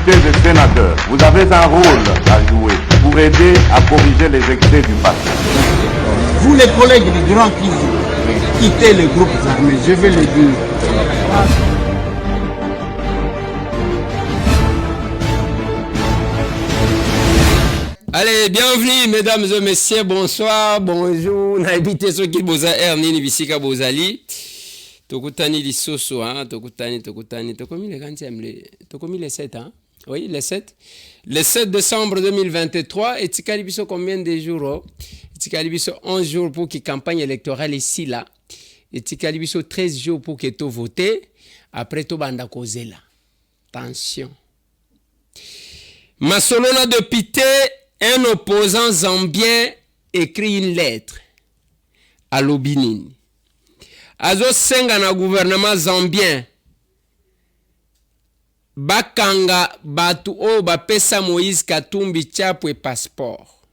députés et sénateurs, vous avez un rôle à jouer pour aider à corriger les excès du passé. Vous les collègues du Grand qui quittez les groupes armés, je vais le dire. Allez, bienvenue mesdames et messieurs, bonsoir, bonjour, naibite soki boza nini bisika bozali. Tokutani lisoso, hein, tokutani, tokomi le quantième, tokomi le 7, hein? Oui, le 7. Le 7 décembre 2023, et tikalibiso combien de jours? Tikalibiso 11 jours pour qu'il campagne électorale ici là. Et tikalibiso 13 jours pour que tu votes. Après tu banda kozela. Attention. Masolona de Pité, un opposant zambien écrit une lettre à Lobinini. Azo senga na gouvernement zambien bakanga batu o bapesa Moïse Katumbi chapo et passeport.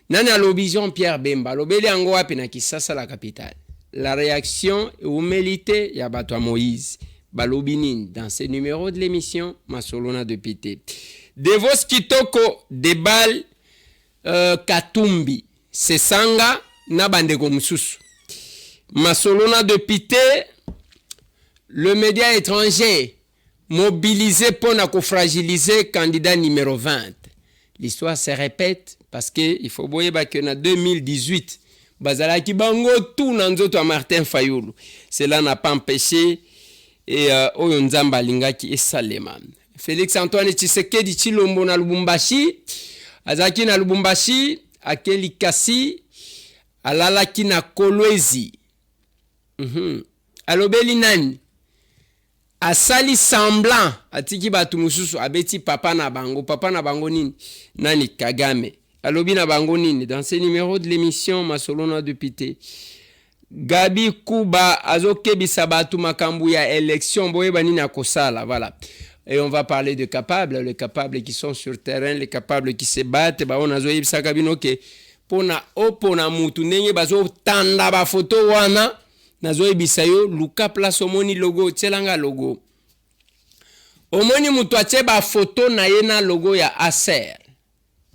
Nani alobi Jean-Pierre Bemba lobeli yango wapi na Kisasa la capitale. La réaction et humilité ya batu a Moïse balobinini dans ce numéro de l'émission Masolona de Pité. Devos Kitoko debal Katumbi Sesanga na bandeko mususu. Masolona de Pité, le média étranger mobilisé pour fragiliser candidat numéro 20. L'histoire se répète parce que il faut boyer que en 2018 bazalaki bango tout nanzoto à Martin Fayulu. Cela n'a pas empêché et oyo nzamba lingaki esalema. Félix Antoine Tshisekedi Tshilombo na Lubumbashi, azaki na Lubumbashi akeli kasi alalaki na Kolwezi. Alobeli nani asali semblant atiki batu mususu abeti papa na bango nini nani Kagame alobi na bango nini dans ce numéro de l'émission Masolona de Pité. Gabi Kuba azokebisa batu makambu ya élection boyeba nini akosala, voilà. Et on va parler de capables, les capables qui sont sur terrain, les capables qui se battent. Bah on a zoé bisakabino ke pona opona mutu nenge bazo tanda ba photo wana na zoé bisayo luka place omoni logo tselanga logo. Omoni mutu ache ba photo na yena logo ya Acer.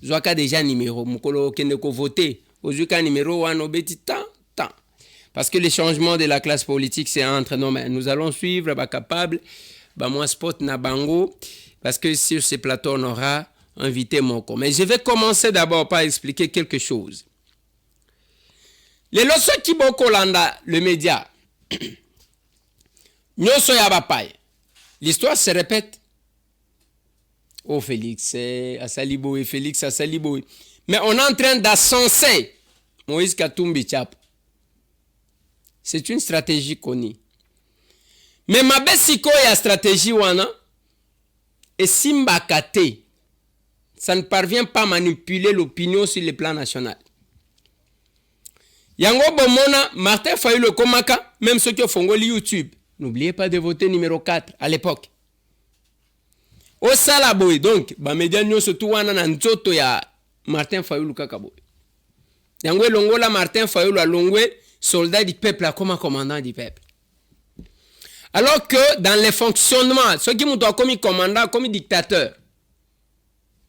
Zoaka déjà numéro mukolo kende ko voter. Ozuka numéro wana obeti tant. Parce que les changements de la classe politique c'est entre nos mains. Nous allons suivre ba capable bah moi spot na bango parce que sur ce plateau on aura invité Moko. Mais je vais commencer d'abord par expliquer quelque chose. Les loso qui boko landa le média nyoso ya bapay. L'histoire se répète. Oh Félix Asalibo et Félix Asalibo. Mais on est en train d'ascenser Moïse Katumbi Chapo. C'est une stratégie connue. Mais ma besiko ya stratégie wana et simba kate, ça ne parvient pas à manipuler l'opinion sur le plan national. Yango bomona Martin Fayulu komaka, même ceux qui ont fongoli YouTube, n'oubliez pas de voter numéro 4 à l'époque. Au salaboy donc, ba média nyonso tu wana na nzoto ya Martin Fayulu kakaboy. Yango longola Martin Fayulu alongwe soldat du peuple comme commandant du peuple. Alors que dans les fonctionnements, ceux qui m'ont comme commandant, comme dictateur,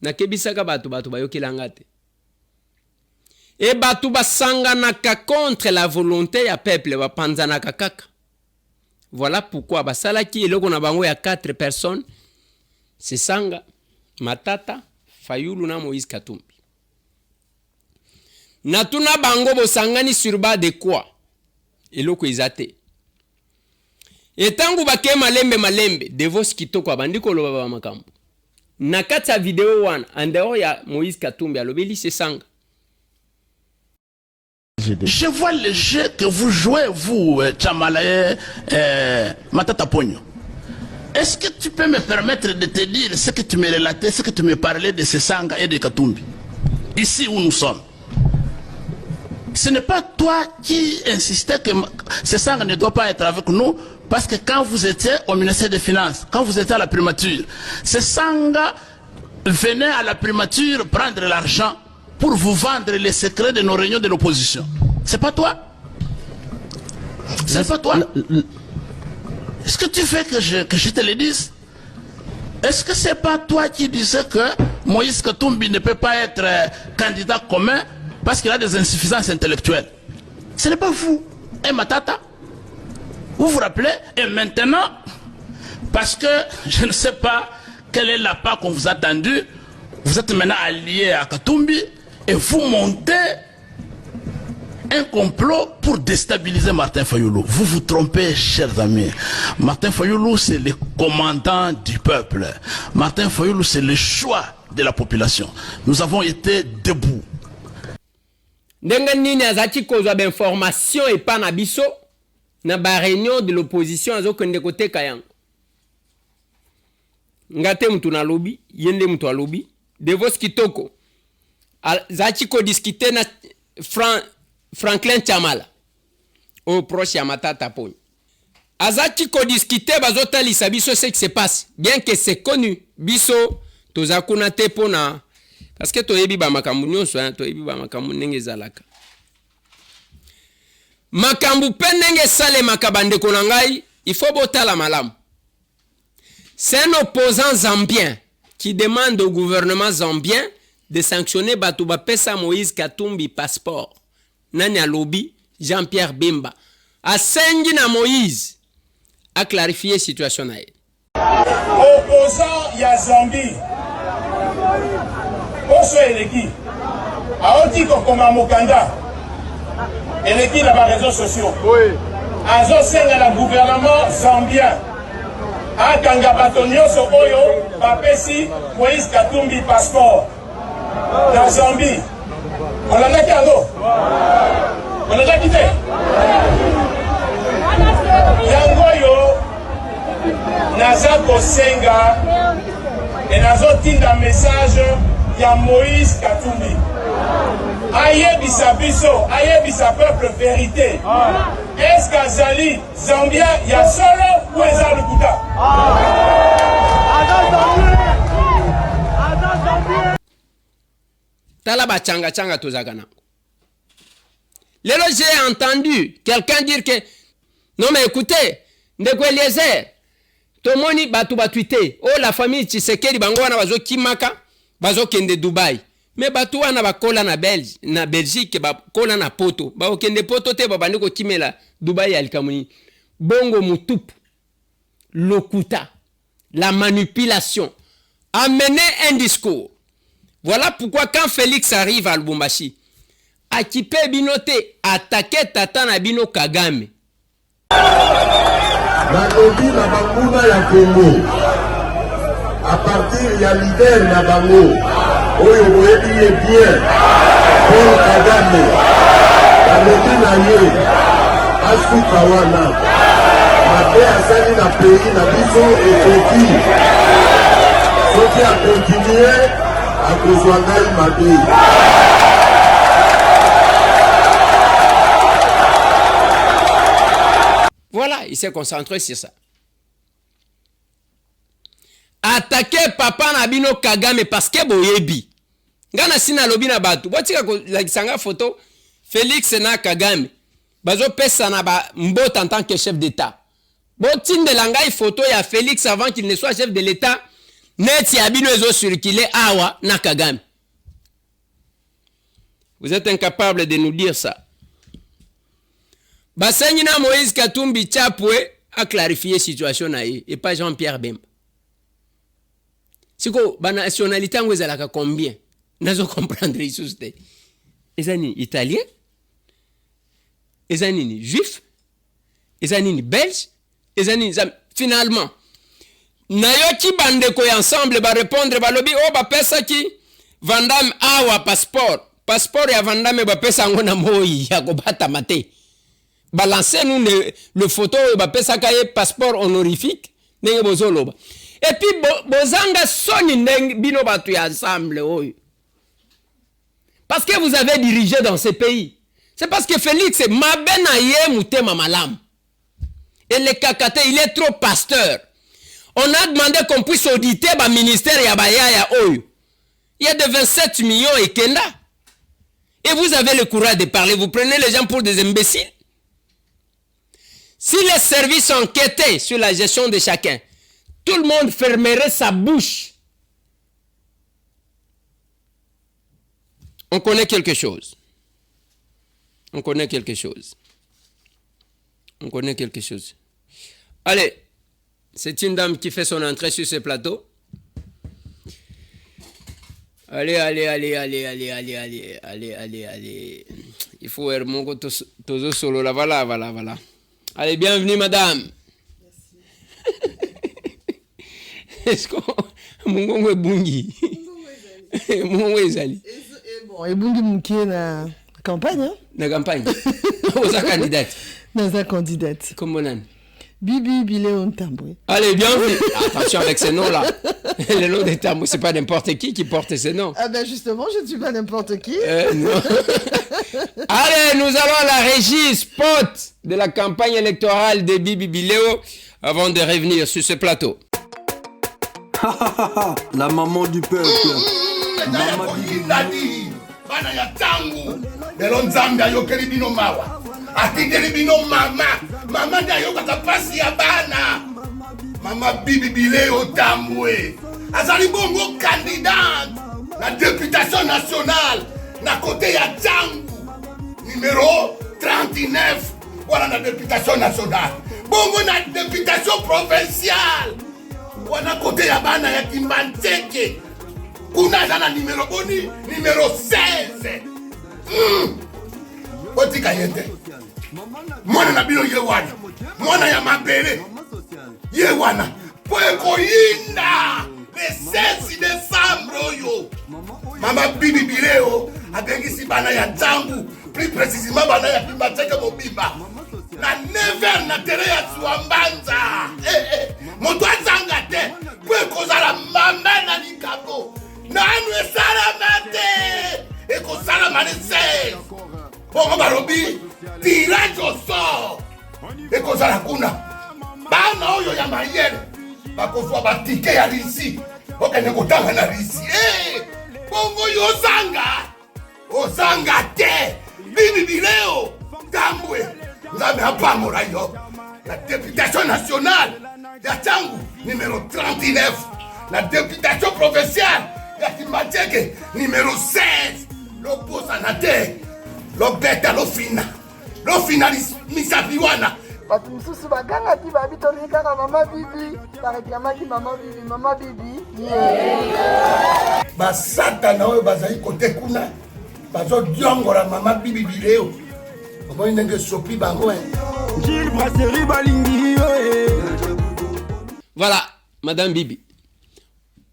na kebisaka batu bayokelangate. Et batu basanganaka contre la volonté ya peuple ba panzanaka kaka. Voilà pourquoi basalaki eloko na bango ya 4 personnes, c'est Sanga, Matata, Fayulu na Moïse Katumbi. Natuna bango bosangani sur bas de quoi? Eloko izate. Et tangu bake malembe devos kitoko abandiko loba ba makambo. Nakata vidéo wana andeo ya Moïse Katumbi alobeli c'est Sanga. Je vois le jeu que vous jouez vous Tchamalaye Matata Pogno. Est-ce que tu peux me permettre de te dire ce que tu me relatais, ce que tu me parlais de ces Sanga et de Katumbi ici où nous sommes? Ce n'est pas toi qui insistais que ces Sanga ne doit pas être avec nous. Parce que quand vous étiez au ministère des Finances, quand vous étiez à la primature, ces Sanga venaient à la primature prendre l'argent pour vous vendre les secrets de nos réunions de l'opposition. C'est pas toi? C'est pas toi? Est-ce que tu veux que je te le dise? est-ce que c'est pas toi qui disais que Moïse Katumbi ne peut pas être candidat commun parce qu'il a des insuffisances intellectuelles? Ce n'est pas vous, et Matata. Vous vous rappelez? Et maintenant, parce que je ne sais pas quel est la part qu'on vous a tendu, vous êtes maintenant allié à Katumbi et vous montez un complot pour déstabiliser Martin Fayulu. Vous vous trompez, chers amis. Martin Fayulu, c'est le commandant du peuple. Martin Fayulu, c'est le choix de la population. Nous avons été debout. Ndenge nini azaki kozwa d'information et pas na biso na ba réunion de l'opposition azokende koteka yango. Ngate mtu na lobby, yende mtu a lobby. Devos Kitoko azaki ko discuter na Franklin Chamala au proche ya Matata Ponyo. Azaki ko discuter bazotalisa biso ce qui se passe. Bien que c'est connu, biso tozakuna te pona parce que toyebi ba makambu nyonso, toyebi ba makambu ndenge ezalaka. Makambu pe ndenge sale makabande ko ngai, il faut botala malamu. C'est un opposant zambien qui demande au gouvernement zambien de sanctionner Batouba Pesa Moïse Katumbi passeport. Nani a lobby Jean-Pierre Bemba. A sengi na Moïse a clarifié la situation. Opposant ya Zambie. Oso eleki. Aoti kokoma mokanda. Eleki na ba réseaux sociaux. Oui. Azo senga la gouvernement zambien. Akanga bato nyonso oyo bapesi Moïse Katumbi passeport na Zambie. Olandaki yango? Olandaki te? Yango oyo naza kosenga et nazotinda message ya Moïse Katumbi. Ayebisa biso, ayebisa peuple vérité. Est-ce qu'azali Zambia ya solo ou eza lukuta? Tala ba changa changa tozakana. Lelo j'ai entendu quelqu'un dire que non mais écoutez, ndeko Eliezer, tomoni batu batuite, oh la famille Tshisekedi bango wana bazo kimaka, bazo kende Dubai. Mais batu wana bakola na Belgique, bakola na poto. Ba okende poto te babandi ko kimela Dubai alikamuni. Bongo mutupu. Lokuta. La manipulation. Amener un discours. Voilà pourquoi quand Félix arrive à Lubumbashi, Akipe Binote attaquer Tata Nabino Kagame. Nalobi na banguna ya Congo. À partir ya leader na bango. Oyo boyebi ye bien. Paul Kagame. Nalobi na ye. Asuka wana. Mabe asali na pays na biso ekoki. Soki a continuer à kozwangai mabe. Voilà, il s'est concentré sur ça. Attaquer papa Nabino Kagame parce que boyebi. Ngana sina lobi na batu. Botika ko la kisanga photo Félix na Kagame. Bazo pesa na ba mbota en tant que chef d'état. Botinde langai photo ya Félix avant qu'il ne soit chef de l'état. Neti abino ezo circuler awa na Kagame. Vous êtes incapable de nous dire ça. Basengina Moïse Katumbi Chapwe a clarifié la situation naïe et pas Jean-Pierre Bemba. Siko ba nationalité ngwezalaka combien? Nazo comprendre ici te. Ezani italien? Ezani ni juif? Ezani ni belge? Ezani finalement nayoki bandeko ensemble ba répondre ba lobi oh ba pesa ki Vandame awa passeport. Passeport ya Vandame ba pesa ngona moyi ya kobata mate. Balancez-nous le photo ba pesa kaye passeport honorifique nenge bozoloba. Et puis bozanga soni ndenge bino batu ya ensemble oyo. Parce que vous avez dirigé dans ce pays. C'est parce que Félix mabena ye mutema malam. Et le kakate il est trop pasteur. On a demandé qu'on puisse auditer ba ministère ya bayaya oyo. Il y a de 27 millions et kenda. Et vous avez le courage de parler, vous prenez les gens pour des imbéciles. Si les services enquêtaient sur la gestion de chacun, tout le monde fermerait sa bouche. On connaît quelque chose. On connaît quelque chose. On connaît quelque chose. Allez, c'est une dame qui fait son entrée sur ce plateau. Allez. Il faut Hermongo Tozo Solo là. Voilà. Allez, bienvenue, madame. Est-ce qu'on. Mungongo Bungi. Mungongo Ezali. Bon, et Bungi Mouké na campagne, hein? La campagne. Vous êtes candidate. Naza candidate. Comment on Bibi Biléon Tamboué. Allez, bienvenue. Attention avec ces noms-là. Les noms des Tamboué, c'est pas n'importe qui porte ces noms. Ah ben justement, je ne suis pas n'importe qui. Non. Allez, nous allons à la régie spot de la campagne électorale de Bibi Biléo avant de revenir sur ce plateau. La maman du peuple. Maman Bibi. Bana ya tangu. Lelo nzambe ayokeli bino mawa. Atindeli bino mama ndio ayokaka pasi ya bana. Mama Bibi Biléo Tamboué azali bongo candidate la députation nationale na côté ya Tchangu numéro 39 voilà la députation nationale bongo na députation provinciale voilà côté ya bana ya Kimbantseke kuna na numéro boni numéro 16 otika yende mwana na bino yewana mwana ya mabele yewana pweko yinda le 16 décembre yo mama Bibi Biléo abengisi bana ya Tchangu plus précisément bana ya Kimbantseke mobimba na 9h na tere ya Swambanza moto azanga te pweko zala mama na likabo nanu esala mate ekosala mane 16 bongo balobi tirage au sort ekozala kuna bana oyo ya mayele bakozwa batike ya lisi okende kotanga na lisi bongo yo ozanga te Bibi Biléo Tamboué nzambe apambola yo la députation nationale ya Tchangu numéro 39 la députation provinciale ya Kimbantseke numéro 16 lobosana te lobeta lofina misapiwana Bato misusu bagangaki babi tolingi kaka mama Bibi bareklamaki mama Bibi basatana oyo bazali kote kuna bazodiongola mama Bibi Biléo omoni ndenge sopi bango Gilles Brasserie balingi Voilà, madame Bibi.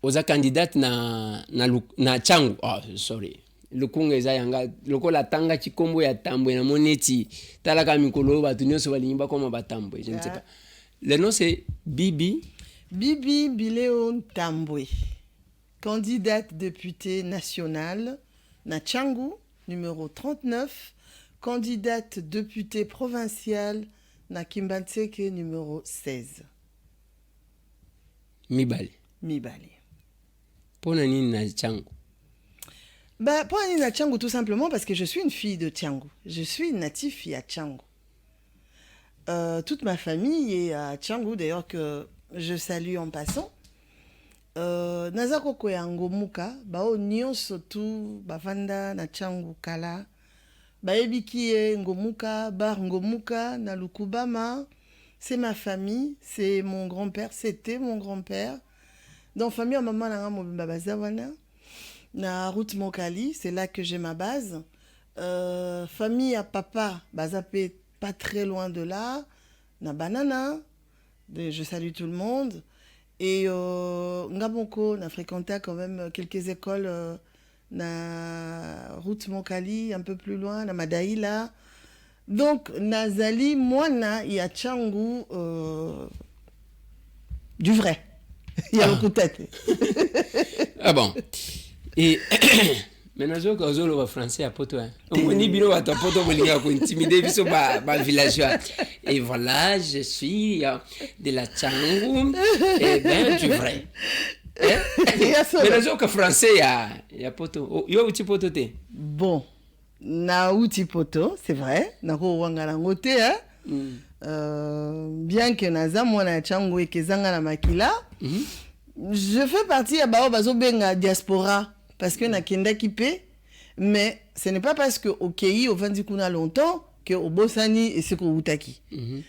Oza candidate na Tchangu. Oh, sorry. Lukunga eza yanga lokola tanga chikombo ya Tamboué na moneti talaka mikolo batu nyonso balimba koma batamboué, je ne sais pas. Le nom c'est Bibi Biléo Tamboué, candidate députée nationale na Tchangu numéro 39, candidate députée provinciale na Kimbantseke numéro 16. Mibale. Pona nini na Tchangu? Bah, pour aller à Tchangu, tout simplement parce que je suis une fille de Tchangu. Je suis une native fille à Tchangu. Toute ma famille est à Tchangu, d'ailleurs que je salue en passant. Nazako kwe ngomuka, bao nyonso tu bavanda na Tchangu kala. Baebiki ngomuka, bar ngomuka na Lukubama. C'est ma famille, c'est mon grand-père, c'était mon grand-père. Donc famille maman na mobimba bazawana. Na route Mokali, c'est là que j'ai ma base. Famille à papa, bazapé pas très loin de là. Na Banana, je salue tout le monde. Et Ngabonko, on a fréquenté quand même quelques écoles. Na route Mokali, un peu plus loin, na Madaïla. Donc, Nazali, Moana, il y a Tchangu, du vrai. Il y a beaucoup de tête. Ah bon. Et maintenant, je suis français à Poto. On dit bino à Poto, on dit intimider biso ba villageois. Et voilà, je suis de la Tchangu, et bien du vrai. Maintenant, je français il y a Poto. Yo uti Poto te. Bon, na uti Poto, c'est vrai. Na ko wangala ngote hein. bien que naza mwana chango et kezanga na makila, je fais partie à bao bazo benga diaspora parce que na kenda kipe, mais ce n'est pas parce que au Kei au vandi kuna longtemps que au bosani et siko utaki.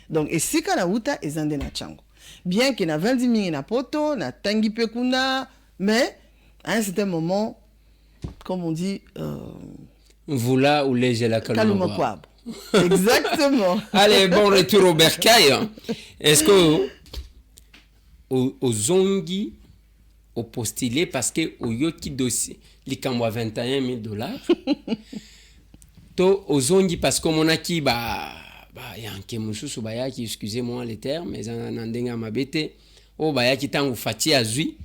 Donc et sika na uta ezande na chango. Bien que na vandi mingi na poto, na tangi pe kuna, mais à un certain moment, comme on dit, Voula ou léger la calme. Exactement. Allez, bon retour au bercail. Est-ce que au zongi au postulé parce que au yoki dossier likamwa $21,000 to au zongi parce que mon aki ba yanke mususu ba yaki, excusez-moi les termes mais nandenga mabete o ba yaki tangu fati azui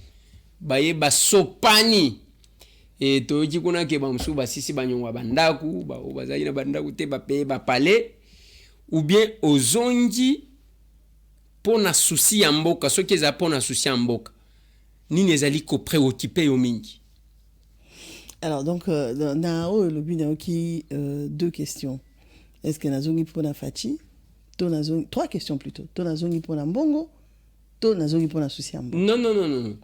ba ye ba sopani et to yoki kuna ke ba musu ba sisi banyongwa bandaku ba bazali na bandaku te ba paye ba palais ou bien au zongi pona souci ya mboka soki eza pona souci ya mboka nini ezali ko préoccupé yo mingi. Alors donc dans le but qui deux questions. Est-ce que nazongi pona fachi to nazongi trois questions plutôt. To nazongi pona mbongo to nazongi pona souci ya mboka. Non.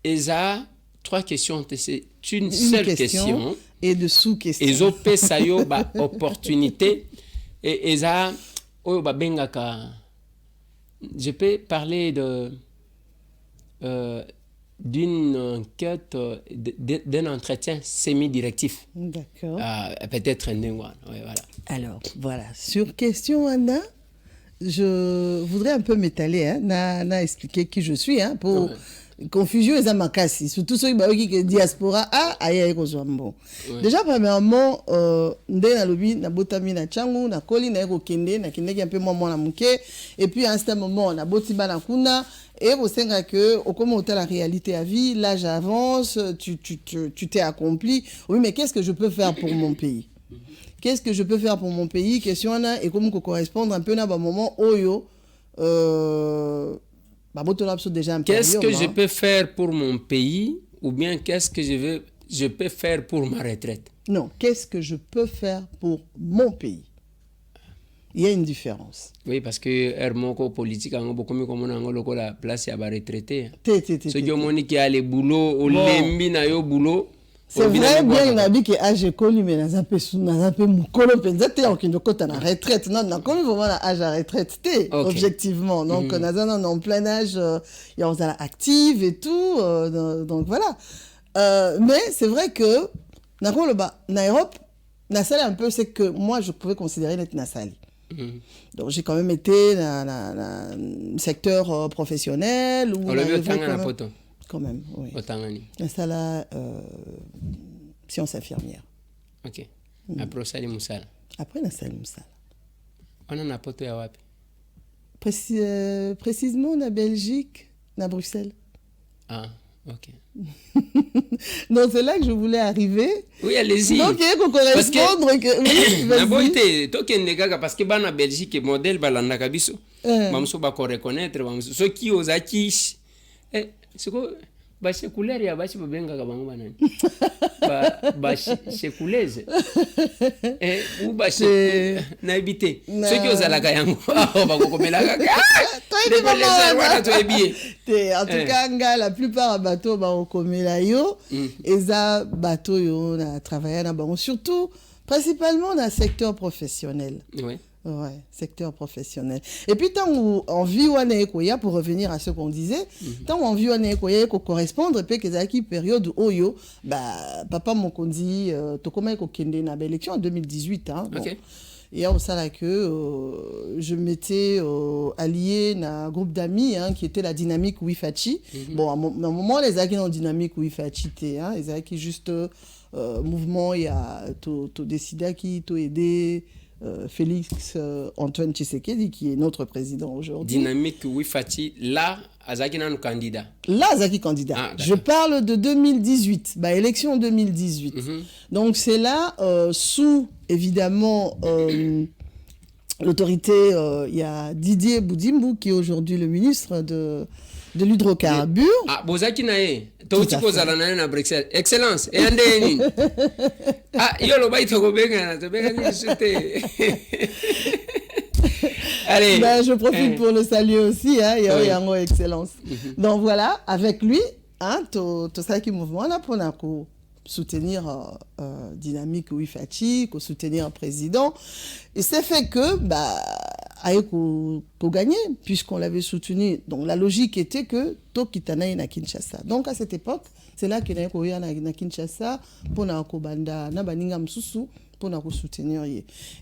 Eza trois questions, c'est une seule question et de sous-questions. Ezo pesa yo ba opportunité et eza oyo ba bengaka. Je peux parler d'une enquête, d'un entretien semi-directif. D'accord. Peut-être un ouais, voilà. Alors, voilà. Sur question, Anna, je voudrais un peu m'étaler, hein, na expliquer qui je suis, hein, pour confusion et zamakasi. Surtout ceux qui disent diaspora, aïe, bon. Déjà, premièrement, ndé na lobi, na botami na changu, na koli, na eko kende, na kende qui un peu moins la mouke. Et puis, à un certain moment, na botiba na kuna, et vous savez que, au comment la réalité à vie, l'âge avance, tu t'es accompli. Oui, mais qu'est-ce que je peux faire pour mon pays? Qu'est-ce que je peux faire pour mon pays? Question là, et comment correspondre un peu à un moment, oyo, qu'est-ce que je peux faire pour mon pays ou bien qu'est-ce que je peux faire pour ma retraite? Non, qu'est-ce que je peux faire pour mon pays? Il y a une différence. Oui, parce que Hermoko politique a beaucoup mieux comme on a la place à retraité. Ceux qui ont qui a les boulots, au lembi na yo boulot. C'est vrai, bien il a dit que âge connu mais n'a pas mukolo penzate en qui ne compte na retraite. Non, comme vraiment âge à retraite objectivement. Donc on a en plein âge, il y a on active et tout, donc voilà. Mais c'est vrai que na Europe, na sali un peu c'est que moi je pouvais considérer d'être na sali. Donc j'ai quand même été dans le secteur professionnel où quand même, oui. Ça là, sciences infirmières. Ok. Après ça, les moussala. Après la salle moussala. On en a poto ya wapi? Précisément na Belgique, na Bruxelles. Ah, ok. Donc c'est là que je voulais arriver. Oui, allez-y. Donc il faut correspondre que parce que na Belgique modèle balanda kabiso. Mamso ba ko reconnaître mamso ceux qui osaki c'est quoi bache couleur ya bache babenga kabango banani ba chekulaise ou bache na habité ceux qui osala yango ba ko komelaka en tout cas la plupart bateaux ba komela yo eza bateau yo na travailler na bango surtout principalement dans le secteur professionnel. Oui. Ouais, secteur professionnel. Et puis, tant on vit pour revenir à ce qu'on disait, tant on vit pour correspondre, et puis que c'est période où papa mon kondi, to comment kende na élection en 2018, hein. Bon. Okay. Et on sait que je m'étais allié à un groupe d'amis hein, qui était la dynamique Wifachi. Bon, à un moment, les acquis dans dynamique Wifachi, hein, les acquis juste mouvement, il y a tout décidé qui tout aidé. Félix Antoine Tshisekedi qui est notre président aujourd'hui. Dynamique Wifati, là, Azaki nan candidat. Là, Azaki candidat. Je parle de 2018, élection 2018. Donc c'est là, sous évidemment l'autorité, il y a Didier Boudimbu qui est aujourd'hui le ministre de l'hydrocarbure. Ah, Bozaki nae. Touti kozala nae na Bruxelles. Excellence. Et andeni. Ah, yo lo baito ko benga na to benga ni sute. Allez. Ben, je profite pour le saluer aussi, hein, il y a une excellence. Donc voilà, avec lui, hein, tout ça qui mouvement là pour soutenir Dynamique Wifati, pour soutenir un président. Et c'est fait que, pour gagner, puisqu'on l'avait soutenu. Donc la logique était que Tokitana na Kinshasa. Donc à cette époque, c'est là qu'il y a na Kinshasa pour na kobanda na baninga msusu pour na soutenir.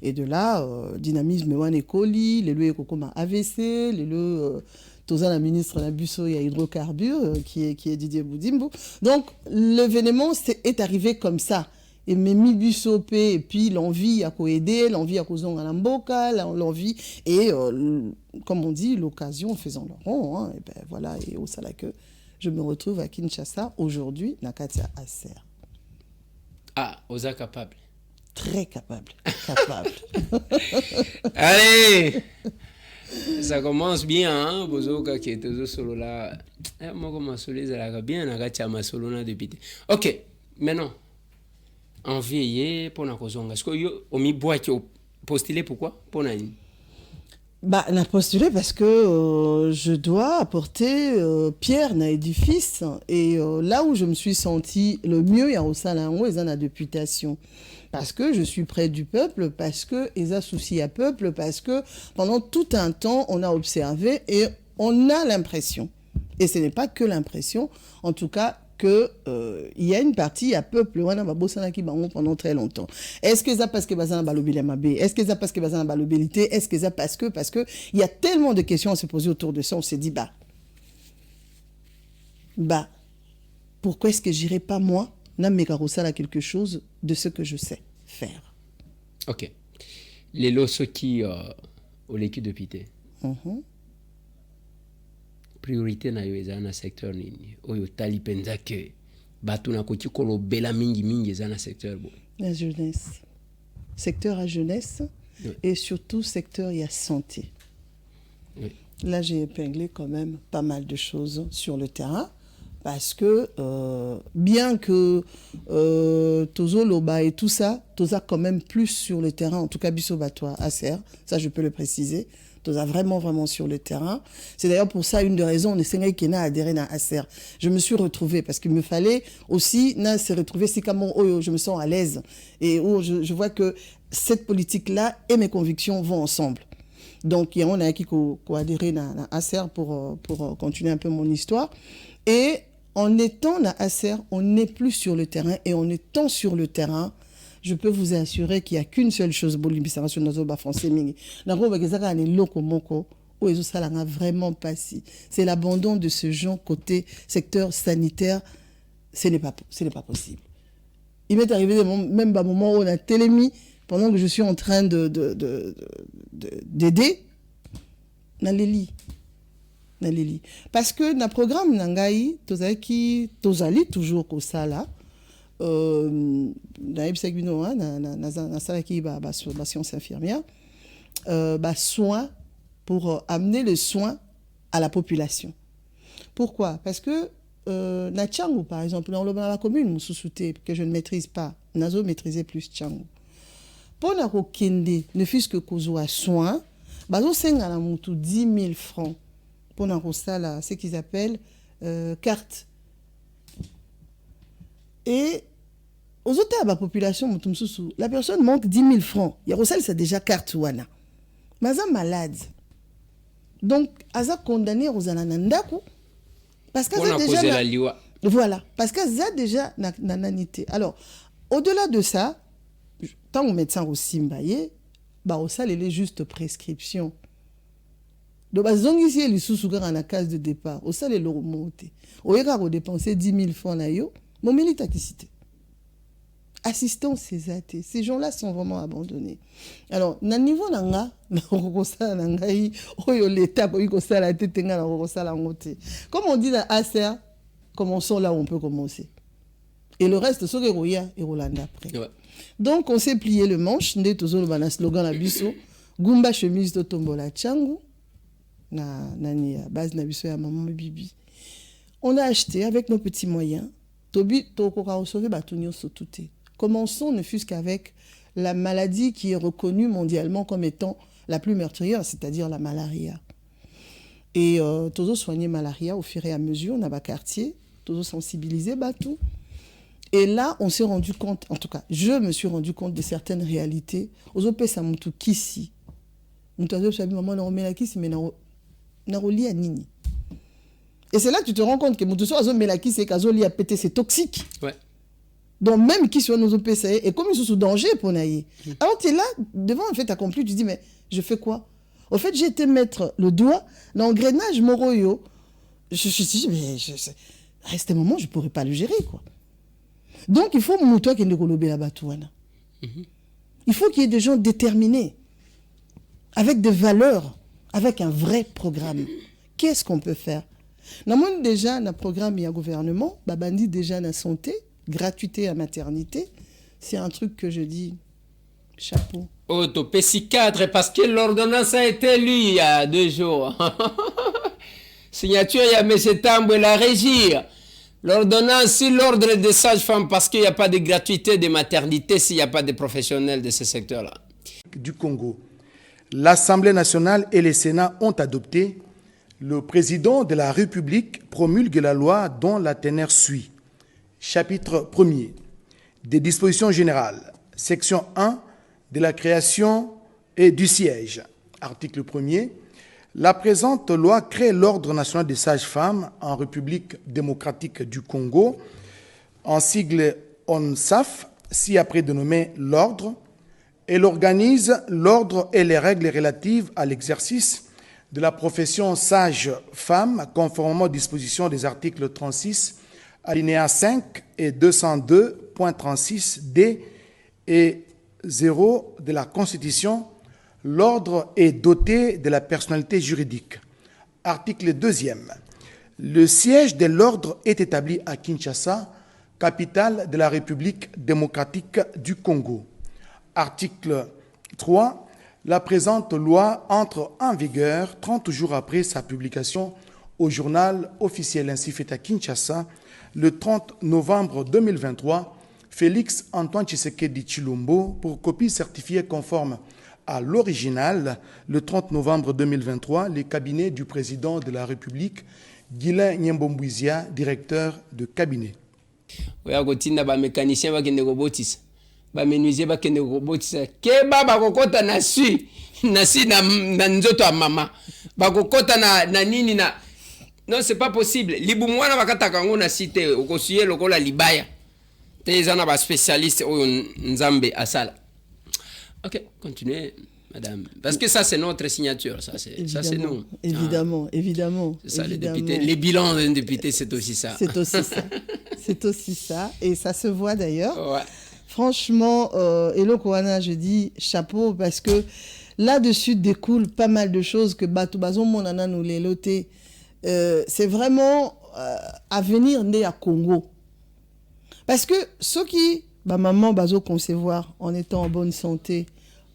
Et de là, dynamisme wane ekoli, les lieux comme AVC, les lieux Toza la ministre la Busso, il y a hydrocarbures qui est Didier Boudimbo. Donc l'événement est arrivé comme ça. Et Mimi Busso et puis l'envie à aider, l'envie à causer à l'amboka, l'envie et comme on dit l'occasion faisant le rond. Hein, et ben voilà, et au salaire que je me retrouve à Kinshasa aujourd'hui, Nakatia Acer. Ah, Oza capable. Très capable. Capable. Allez, ça commence bien, hein, Bozoka qui est toujours solo là. Moi, comme solo, ça bien, Nakatia ma solo na député. Ok, maintenant, en veillé pour la cause. Est-ce que vous avez postulé pourquoi? Pour naïm. Bah, on a postulé parce que je dois apporter pierre à l'édifice. Et là où je me suis senti le mieux, il y a au Salango, ils ont la députation. Parce que je suis près du peuple, parce qu'ils ont souci à peuple, parce que pendant tout un temps, on a observé et on a l'impression, et ce n'est pas que l'impression, en tout cas, que il y a une partie à peuple pendant très longtemps. Est-ce que ça parce que bazana balobile mabé? Est-ce que ça parce que bazana balobilité? Est-ce que ça parce que il y a tellement de questions à se poser autour de ça, on s'est dit pourquoi est-ce que j'irai pas moi na mekarosala quelque chose de ce que je sais faire. OK. Les lots qui au l'équipe de pité. Priorité na yo ezana secteur nini oyo tali penza ke batu na koti kolo bela mingi ezana secteur bo la jeunesse, secteur à jeunesse, oui. Et surtout secteur il y a santé, oui. Là j'ai épinglé quand même pas mal de choses sur le terrain parce que bien que Tozo Loba et tout ça, Toza quand même plus sur le terrain, en tout cas Bisso Batoa Acer, ça je peux le préciser. Vraiment sur le terrain. C'est d'ailleurs pour ça une des raisons on est qui n'a adhéré à Acer. Je me suis retrouvée parce qu'il me fallait aussi se retrouver si comme je me sens à l'aise et où je vois que cette politique là et mes convictions vont ensemble. Donc il y a on a qui adhéré à Acer pour continuer un peu mon histoire et en étant à Acer, on n'est plus sur le terrain et en étant sur le terrain, je peux vous assurer qu'il n'y a qu'une seule chose vraiment pas si. C'est l'abandon de ce genre côté secteur sanitaire. Ce n'est pas possible. Il m'est arrivé même à un moment où on a télémis pendant que je suis en train d'aider dans les lits. Parce que dans le programme Nangaï, Tozali toujours comme ça là. Sciences infirmières, soins pour amener le soin à la population. Pourquoi? Parce que na Tchangu par exemple dans la commune que je ne maîtrise pas, nazo maîtriser plus Tchangu. Pour na kokende ne fût-ce que kozo à soins, bazo senga na mutu 10 000 francs pour na kosala ce qu'ils appellent carte. Et aux autres de la population, la personne manque 10 000 francs. Yarosal, c'est déjà carte wana. Mais elle est malade. Donc, elle est condamnée aux ananandaku. Parce qu'elle a déjà. La liwa. Voilà. Parce qu'elle a déjà nananité. Alors, au-delà de ça, tant que médecin aussi mbaye, ça, il est juste prescription. Donc, ici, il est sous la case de départ. Au ça, il est remonté. Au lieu de dépenser 10 000 francs, mon militaire qui cité. Assistance ces ces gens-là sont vraiment abandonnés. Alors, na niveau nanga, comme on dit dans Acer, commençons là où on peut commencer. Et le reste, c'est Roya et Roland après. Ouais. Donc, on s'est plié le manche, ndé tozo le bana slogan la biso, Gumba chemise de tombola changu, na nani base na biso ya maman bibi. On a acheté avec nos petits moyens. Tobi tokora sauver batunyo sotuté. Commençons ne fût-ce qu'avec la maladie qui est reconnue mondialement comme étant la plus meurtrière, c'est-à-dire la malaria. Et tous soigner malaria au fur et à mesure, dans le quartier, tous sensibiliser, tout. Et là, on s'est rendu compte, en tout cas, je me suis rendu compte de certaines réalités. Aux opé, ça m'a tout qu'ici. Et c'est là que tu te rends compte que c'est toxique. Ouais. Donc même qui sont nos OPC et comme ils sont sous danger pour naïe. Alors tu es là devant un fait accompli, tu dis mais je fais quoi? Au fait j'ai été mettre le doigt dans l'engrenage moroyo. Je suis mais à ce moment je pourrais pas le gérer quoi. Donc il faut toi qui ne golobé la batouana. Il faut qu'il y ait des gens déterminés avec des valeurs, avec un vrai programme. Qu'est-ce qu'on peut faire? Nous avons déjà un programme, il y a un gouvernement, babandi déjà la santé, gratuité à maternité. C'est un truc que je dis, chapeau. Oh, tu PC cadre parce que l'ordonnance a été lue il y a 2 jours. Signature, il y a M. Tambou et la régie. L'ordonnance, c'est l'ordre des sages-femmes parce qu'il n'y a pas de gratuité de maternité s'il n'y a pas de professionnels de ce secteur-là. Du Congo. L'Assemblée nationale et le Sénat ont adopté. Le président de la République promulgue la loi dont la teneur suit. Chapitre 1er. Des dispositions générales. Section 1 de la création et du siège. Article 1er. La présente loi crée l'Ordre national des sages-femmes en République démocratique du Congo, en sigle ONSAF, ci-après dénommé l'Ordre. Elle organise l'ordre et les règles relatives à l'exercice de la profession sage-femme, conformément aux dispositions des articles 36, alinéa 5 et 202.36 D et 0 de la Constitution. L'ordre est doté de la personnalité juridique. Article 2e. Le siège de l'ordre est établi à Kinshasa, capitale de la République démocratique du Congo. Article 3. La présente loi entre en vigueur 30 jours après sa publication au journal officiel ainsi fait à Kinshasa le 30 novembre 2023. Félix Antoine Tshisekedi Tshilombo pour copie certifiée conforme à l'original le 30 novembre 2023, les cabinets du président de la République, Guilain Nyembombouizia, directeur de cabinet. Bamenuisie bakende kobotisa keba bakokota na si na nzoto ya mama bakokota na nini na non c'est pas possible libu mwana bakataka ngo na site okosuye lokola libaya te ezana ba spécialiste oyo nzambe asala. OK, continuez madame parce que ça c'est notre signature, ça c'est nous. Évidemment. C'est ça les députés, les bilans d'un député c'est aussi ça. C'est aussi ça. C'est aussi ça et ça se voit d'ailleurs. Ouais. Franchement, Elo Kouana, je dis chapeau parce que là-dessus découle pas mal de choses que Batou Bazon Monana nous les loté. C'est vraiment à venir né à Congo. Parce que ceux qui, maman Bazo concevoir en étant en bonne santé,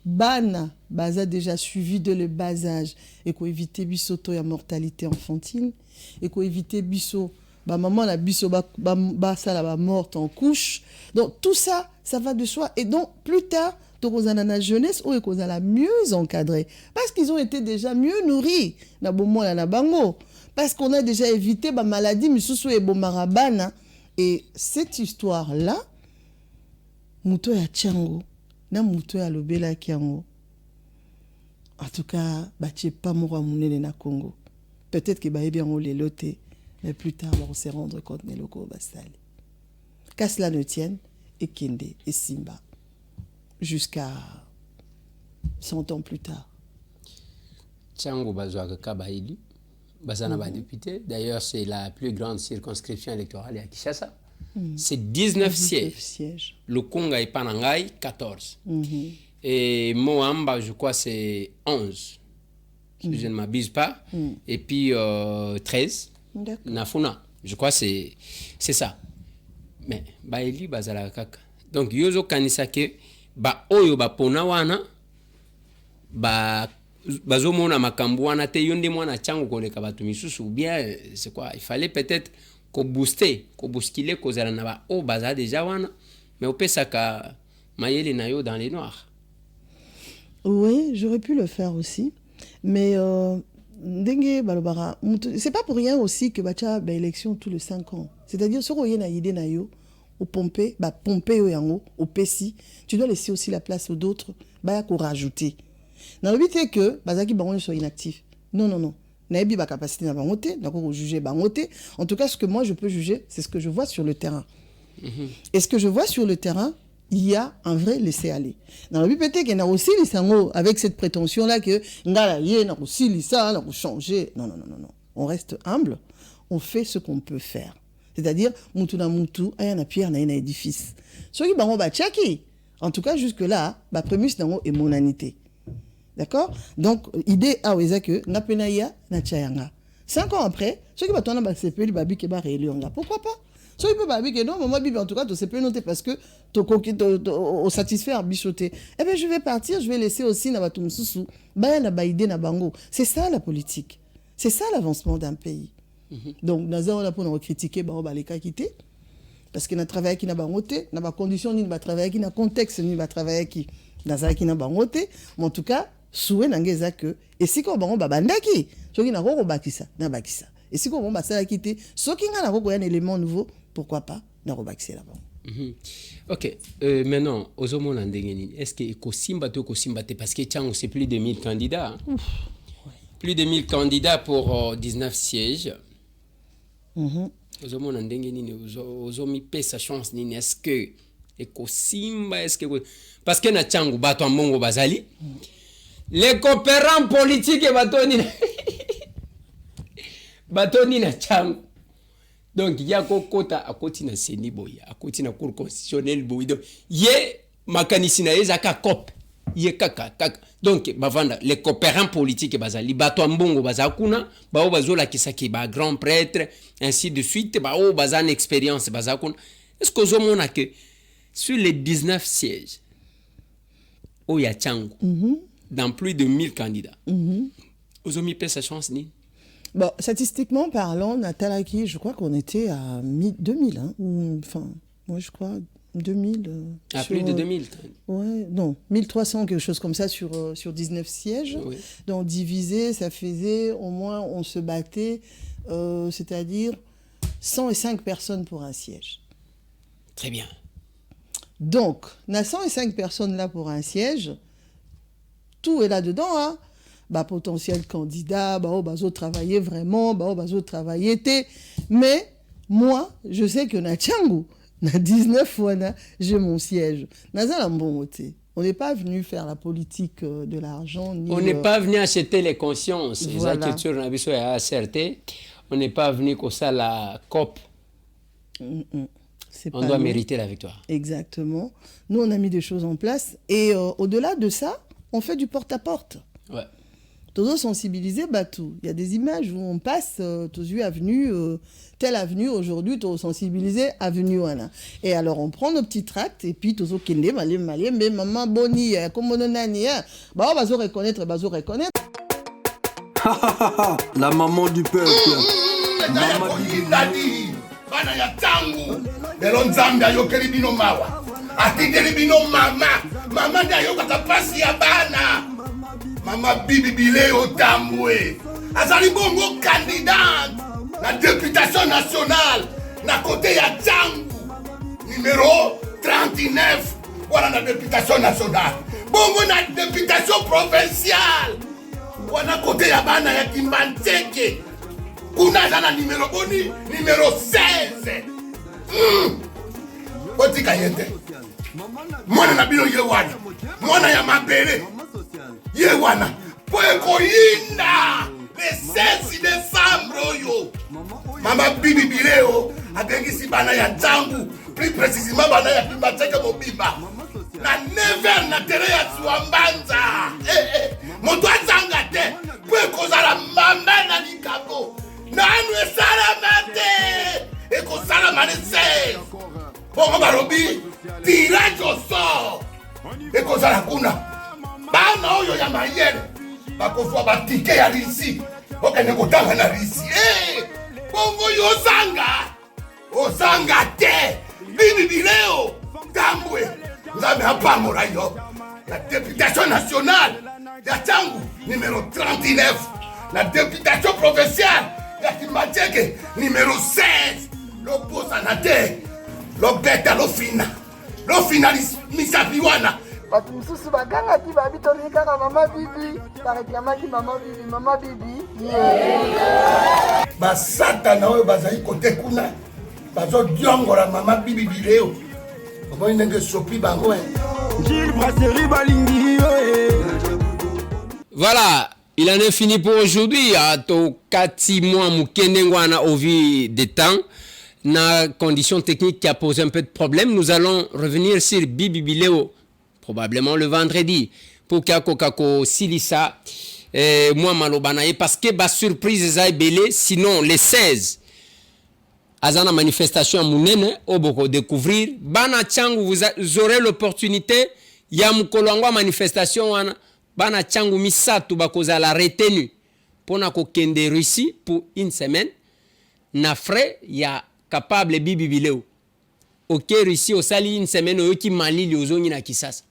Bana Baza déjà suivi de le bas âge et qu'on éviter bisoto et mortalité infantile et qu'on éviter biso. Maman la biso ça la morte en couche. Donc tout ça va de soi et donc plus tard la jeunesse ou qu'on la mieux encadrée parce qu'ils ont été déjà mieux nourris na bomo la bango parce qu'on a déjà évité ba maladie misusu et bomarabana et cette histoire là muto ya Tchango na muto ya lobela kiango en tout cas batie pas mora munene na Congo peut-être que ba bien on les loté. Mais plus tard, on va se rendre compte que les locaux vont s'aller. Qu'à cela ne tienne, et Kende et Simba, jusqu'à 100 ans plus tard. Tchango Bazouaka Kabaïli, Bazana ba député. D'ailleurs, c'est la plus grande circonscription électorale à Kinshasa. C'est 19 sièges. Le Congo et Panangai, 14. Et Moamba, je crois, c'est 11. Si je ne m'abuse pas. Et puis 13. Nafuna, je crois que c'est ça. Mais baeli bazala kaka. Donc yozo kanisa ke ba oyo ba pona wana ba bazo mona makambu wana te yonde mwana Tchango koleka batu misusu ou bien c'est quoi, il fallait peut-être ko bousculer kozala na ba o baza déjà wana mais opesa ka mayele na yo dans les noirs. Oui, j'aurais pu le faire aussi. Mais ndenge balobara, c'est pas pour rien aussi que bacha ba élection tous les 5 ans. C'est-à-dire sur oyena idée na yo au pomper, ba pomper au yango, au pessi, tu dois laisser aussi la place aux d'autres, ba ko rajouter. Dans le but c'est que bazaki bango soit inactif. Non non non. Naebi ba capacité na bangote, d'accord juger bangote. En tout cas ce que moi je peux juger, c'est ce que je vois sur le terrain. Et ce que je vois sur le terrain, il y a un vrai laisser-aller. Dans le but peut-être qu'il y a aussi les sango avec cette prétention-là que ngala yé na aussi lisa, na changer. Non non non non non. On reste humble, on fait ce qu'on peut faire. C'est-à-dire mutu na mutu, aya na pierre na ina édifice. Ce qui bango ba tchaki. En tout cas jusque là, ba prémisse nango est monanité. D'accord? Donc idée a weza que na penaya na tchayanga. 5 ans après, ce qui va tona ba sepeli ba bike ba réélionga. Pourquoi pas? So il peut pas dire que non, moi en tout cas tu sais pas noter parce que au satisfaire bichoter. Eh ben je vais partir, je vais laisser aussi na batum susu, ba na ba idée na bango. C'est ça la politique. C'est ça l'avancement d'un pays. Donc naza on a pour nous critiquer ba les cas quitter parce que na travail qui na bangoté, na ba condition ni ba travail qui na contexte ni ba travail qui naza qui na bangoté, mais en tout cas souhait nangeza que et si ko bango ba bandaki, so qui na ko bakisa, na bakisa. Et si ko ba ça quitter, so qui na ko un élément nouveau. Pourquoi pas n'arobaxer là-bas. Ok. Maintenant, Ozomo Landengeni, est-ce que Kosimba parce que Tchang, c'est plus de 1000 candidats. Hein? Ouais. Plus de 1000 candidats pour 19 sièges. Ozomo Landengeni, Ozomi paie sa chance. Est-ce que Kosimba, est-ce que. Parce que na Tchang, Bato Mbongo Bazali, les coopérants politiques et Batoni na Tchang. Donc il y a kota à côté na seni boya à côté na cour constitutionnelle boya donc yé makanisina ezaka cop yé kaka donc bavanda les coopérants politiques bazali bato mbongo bazakuna bao bazola kisaki ba grand prêtre ainsi de suite bao bazan expérience bazakuna. Est-ce que zomona que sur les 19 sièges au ya Tchango dans plus de 1000 candidats ozomi pèse sa chance ni. Bon, statistiquement parlant, Natalaki, je crois qu'on était à 2000, hein, enfin, moi je crois 2000. Plus de 2000. Ouais, non, 1300, quelque chose comme ça sur 19 sièges. Oui. Donc divisé, ça faisait au moins, on se battait, c'est-à-dire 105 personnes pour un siège. Très bien. Donc, on a 105 personnes là pour un siège, tout est là-dedans, hein. Bah, potentiel candidat, bah, bazo travailler vraiment, bah, bazo travailler té. Mais moi, je sais que na Tchango, na 19 fois, j'ai mon siège. On n'est pas venu faire la politique de l'argent. On n'est pas venu acheter les consciences. Voilà. On n'est pas venu comme ça la COP. On doit mériter la victoire. Exactement. Nous, on a mis des choses en place. Et au-delà de ça, on fait du porte-à-porte. Ouais. Tous sensibiliser Batou. Il y a des images où on passe, tous vu avenue, telle avenue aujourd'hui, tous sensibiliser avenue Wana. Et alors on prend nos petits tracts et puis tous kende malé, mais maman boni, comme on a ni, bah on va se reconnaître. La maman du peuple. Maman du bana ya tangu. Lelo nzambe ayokeli bino mawa. Atideli bino mama ndayo katapasi ya bana. Mama Bibi Bileo Tambwe. Azali bongo candidat la députation nationale na côté ya Tchango numéro 39 voilà la députation nationale. Bongo na députation provinciale wana côté ya bana ya Kimbanteke kuna na numéro boni numéro 16. Otika yende mwana na bino yewana mwana ya mabele yewana poeko yinda le 16 décembre yo mama Bibi Bileo abengisi bana ya Tchango plus précisément bana ya Kimbanteke mobimba na 9h na tere ya Swambanza moto azanga te poeko zala mama na likabo nanu esala mate eko sala mane 16 bongo barobi tirage au sort eko zala kuna bana oyo ya mayele bakozwa batike ya risi okende kotanga na risi bongo yo ozanga te Bibi Bileo Tambwe nzambe apambola yo La députation nationale, ya Tchangu, numéro 39. La députation provinciale, ya Kimacheke, numéro 16. L'opposant à terre, l'obeta, l'ofina. L'ofinaliste, Misapiwana. Bato misusu bagangaki babitoli kaka mama bibi bareklamaki mama bibi basatana oyo bazali kote kuna bazodiongola mama bibi bileo omoni ndenge sopi bango Voilà, il en est fini pour aujourd'hui. Ato 4 mois mukendengwana au vu des temps. Na condition technique qui a posé un peu de problème, nous allons revenir sur Bibi Bileo probablement le vendredi pour kako silisa moi malobanaye parce que ba surprise eza belé sinon les 16 azana manifestation munene oboko découvrir bana Tchangu vous aurez l'opportunité ya mukolangwa manifestation wana bana Tchangu misatu bakoza la retenu pona ko kende Russie pour une semaine na frais ya capable Bibi Bileo OK Russie au sali une semaine oyoki Mali liozongi na Kisasa.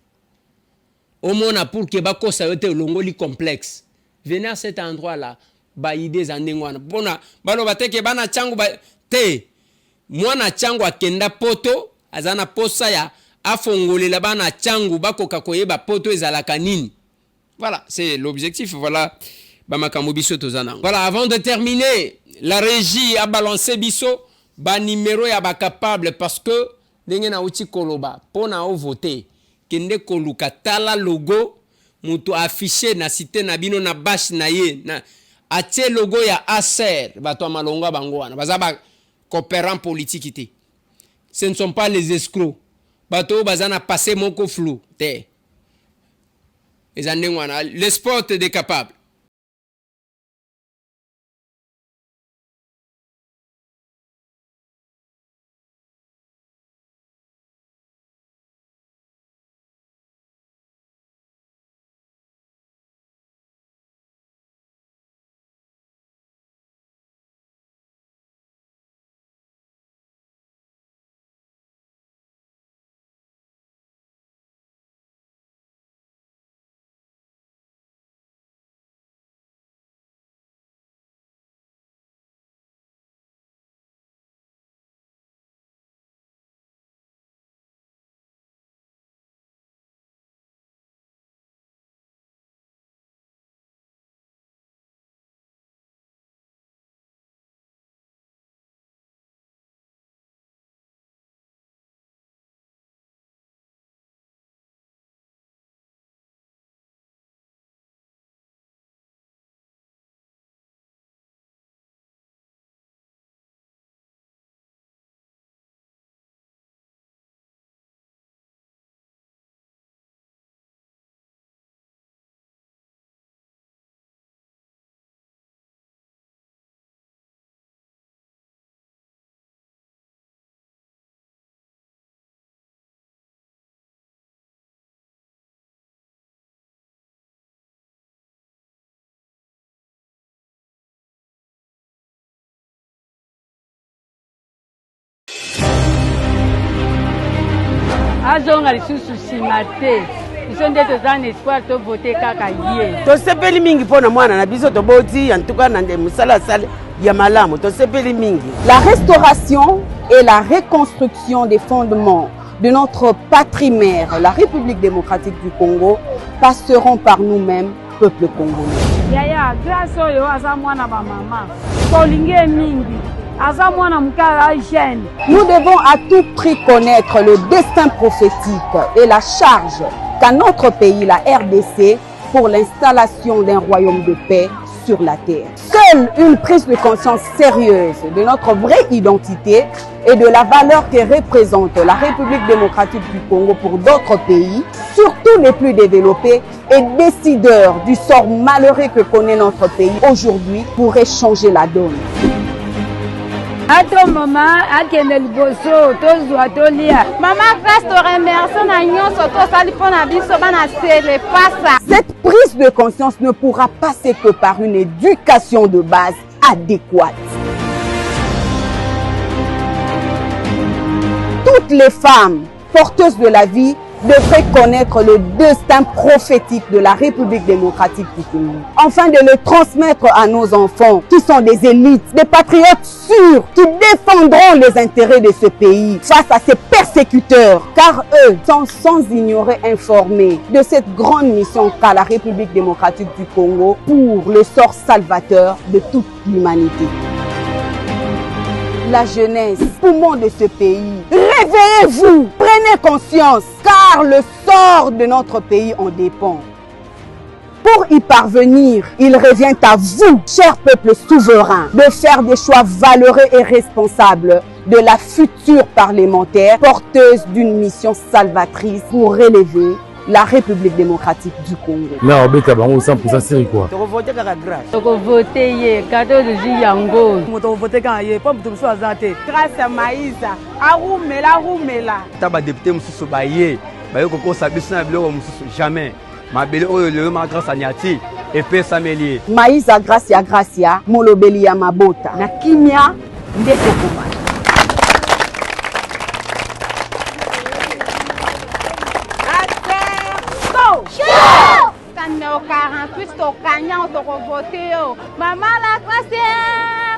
Au moins pour que bako sa yote longoli complexe. Venez à cet endroit là, ba idées andengwana. Bona balo bateke bana Tchangu ba te. Mwana Tchangu akenda poto azana posa ya afongolela bana Tchangu bako kakoyeba poto ezalaka nini. Voilà, c'est l'objectif. Voilà. Bamakambo biso tozana. Voilà, avant de terminer, la régie a balancé biso ba numéro ya ba capable parce que ndenge na uti koloba pona o voter. Kende koluka tala logo mutu affiché na cité na bino na bash na ye na atie logo ya ASER bato malonga bango wana bazaba coopérant politique ité. Ce ne sont pas les escrocs bato bazana passé moko flou te ezande wana le sport des capables. azonga lisusu nsima te biso nde toza na espoir tovote kaka ye tosepeli mingi mpona mwana na biso toboti antuka na nde mosala asala ya malamu tosepeli mingi. La restauration et la reconstruction des fondements de notre patrie-mère, la République démocratique du Congo, passeront par nous-mêmes, peuple congolais. Yaya, grâce oyo aza mwana ba mama. Kolinge mingi. Nous devons à tout prix connaître le destin prophétique et la charge qu'a notre pays, la RDC, pour l'installation d'un royaume de paix sur la terre. Seule une prise de conscience sérieuse de notre vraie identité et de la valeur que représente la République démocratique du Congo pour d'autres pays, surtout les plus développés et décideurs du sort malheureux que connaît notre pays aujourd'hui, pourrait changer la donne. Ato mama akende liboso tozwa tolia mama Grâce te remercie na nyonso tosali pona biso bana sele pasa. Cette prise de conscience ne pourra passer que par une éducation de base adéquate. Toutes les femmes porteuses de la vie devrait connaître le destin prophétique de la République démocratique du Congo, afin de le transmettre à nos enfants qui sont des élites, des patriotes sûrs, qui défendront les intérêts de ce pays face à ces persécuteurs, car eux sont sans ignorer informés de cette grande mission qu'a la République démocratique du Congo pour le sort salvateur de toute l'humanité. La jeunesse, poumon de ce pays, réveillez-vous, prenez conscience, car le sort de notre pays en dépend. Pour y parvenir, il revient à vous, chers peuples souverains, de faire des choix valeureux et responsables de la future parlementaire porteuse d'une mission salvatrice pour relever la République démocratique du Congo. Là, on est à 100% sérieux quoi. Tu voter yango. Voter grâce à Maïs, arumela. Taba député mususu baye, baye koko sabisu na biloko mususu jamais. Mabele oyo le ma grâce à Niati et pe Samélier. Maïs gracia, molobeli ya mabota. Na kimia ndeko koma. Numéro 48, au Kanya, on voté. Maman la classe,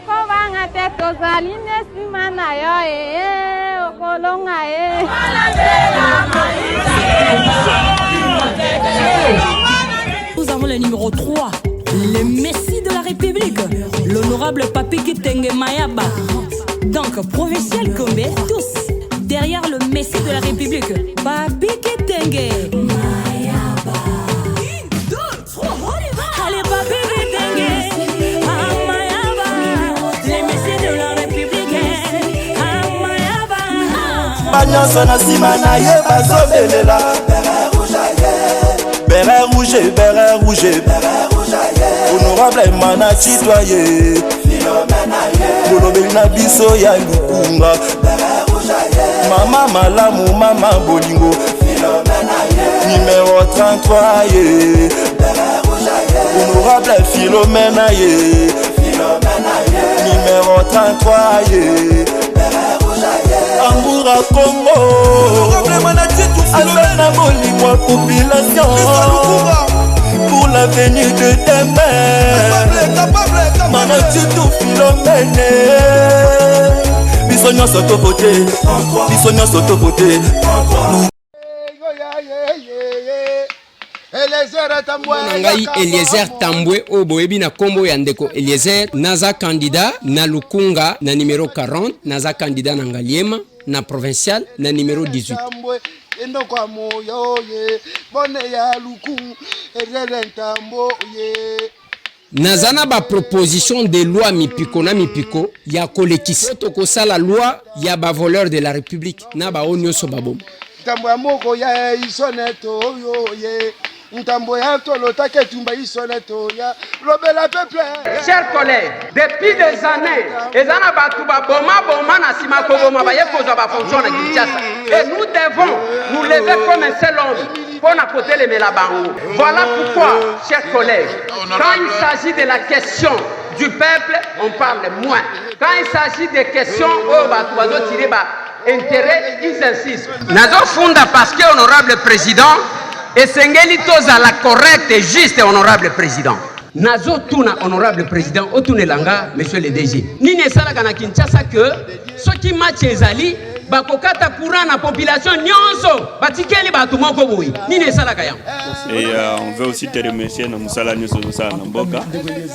comment a été aux alines, si manayo, au colonga, Nous avons le numéro 3, le Messie de la République, l'honorable Papi Kitenge Mayaba. Donc, provincial comme tous, derrière le Messie de la République, Papi Kitenge Mayaba. Allez, Papi Kitenge Mayaba, le Messie de la République, Mayaba. Bagnosa na simana ye bazobelela. Beret rouge, honorable mana citoyen, molobeli na biso ya lukunga, mama malamu, mama bolingo, numéro 33 ye, honorable Philomena ye, numéro 33 ye, Amboura Congo, Azana Molimo population pour l'avenir de demain. Manatitou Philomène, Bisognon Sotopoté, Bisognon Sotopoté. Nangai Eliezer Tambwe Oboebi na kombo ya ndeko Eliezer naza candidat na Lukunga na numéro 40 naza candidat na Ngaliema na provincial na numéro 18. Nazana ba proposition de loi mipiko na mipiko ya kolekisi toko sala loi ya ba voleur de la République na ba onyoso babom. Tambwa moko ya isoneto yo ye. Chers collègues, depuis des années, et nous devons nous lever comme un seul homme pour côté les Mélabango. Voilà pourquoi, chers collègues, quand il s'agit de la question du peuple, on parle moins. Quand il s'agit des questions, intérêt, ils insistent. Nazo Funda parce que honorable président, et Sengeli toza la correcte et juste et honorable président. Nazo tuna honorable président, otune langa, monsieur le DG. Nini sala kana Kinshasa que ce qui match ezali bakokata courant na population nyonso batikeli batu moko boyi. Nini sala kaya. Et on veut aussi te remercier na musala nyonso na Mboka.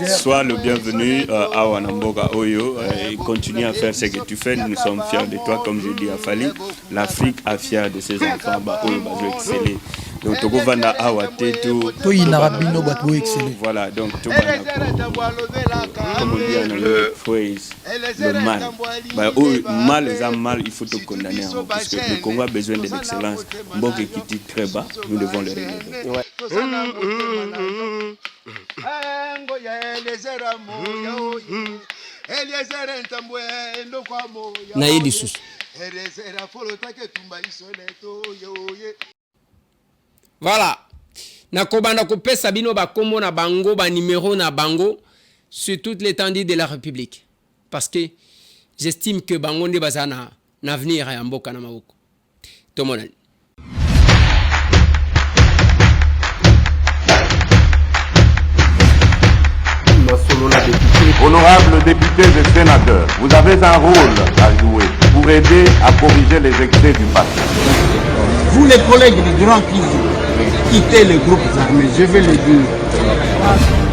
Sois le bienvenu à Wanamboka Oyo et continue à faire ce que tu fais. Nous sommes fiers de toi, comme je dis à Fali. L'Afrique a fier de ses enfants. Oyo bazo exceller. Donc Togo Vanda Awate tout. Voilà, donc tout comme on dit en anglais, phrase, le mal. Bah, mal les âmes mal, il faut te condamner parce que le Congo a besoin de l'excellence. Mboke qui dit très bas, nous devons le relever. Ouais. Naeli sus. Voilà. Nakobanda kopesa bino ba kombo na bango ba numéro na bango sur toute l'étendue de la République parce que j'estime que bango nde bazana na avenir ya mboka na maboko. Tomonani. Honorables députés et sénateurs, vous avez un rôle à jouer pour aider à corriger les excès du passé. Vous les collègues du Grand Kivu, quittez les groupes armés, je vais le dire.